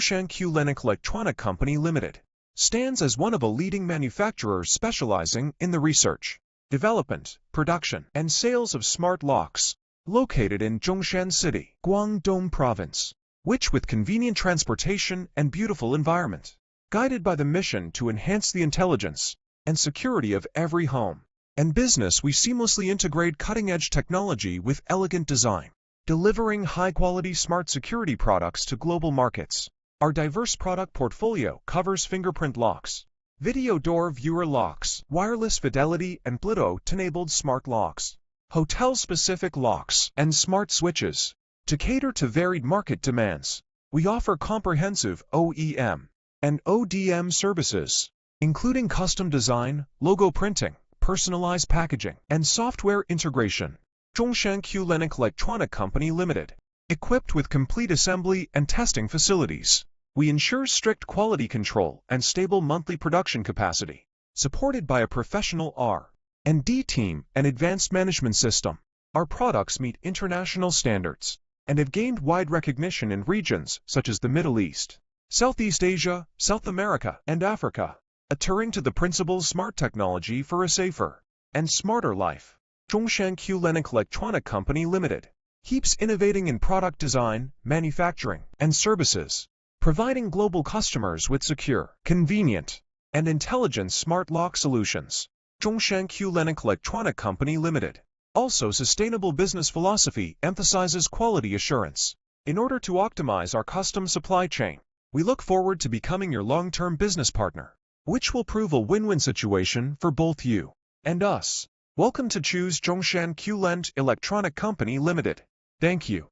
Qleung Electronic Co. Limited stands as one of a leading manufacturers specializing in the research, development, production, and sales of smart locks, located in Zhongshan City, Guangdong Province, which with convenient transportation and beautiful environment, guided by the mission to enhance the intelligence and security of every home and business, we seamlessly integrate cutting-edge technology with elegant design, delivering high-quality smart security products to global markets. Our diverse product portfolio covers fingerprint locks, video door viewer locks, wireless fidelity and Bluetooth-enabled smart locks, hotel-specific locks, and smart switches. To cater to varied market demands, we offer comprehensive OEM and ODM services, including custom design, logo printing, personalized packaging, and software integration. Qleung Electronic Co. Limited, equipped with complete assembly and testing facilities, we ensure strict quality control and stable monthly production capacity, supported by a professional R&D team and advanced management system. Our products meet international standards and have gained wide recognition in regions such as the Middle East, Southeast Asia, South America, and Africa, adhering to the principles smart technology for a safer and smarter life. Qleung Electronic Co. Limited keeps innovating in product design, manufacturing, and services, providing global customers with secure, convenient, and intelligent smart lock solutions. Qleung Electronic Co. Limited. Also, sustainable business philosophy emphasizes quality assurance. In order to optimize our custom supply chain, we look forward to becoming your long-term business partner, which will prove a win-win situation for both you and us. Welcome to choose Qleung Electronic Co. Limited. Thank you.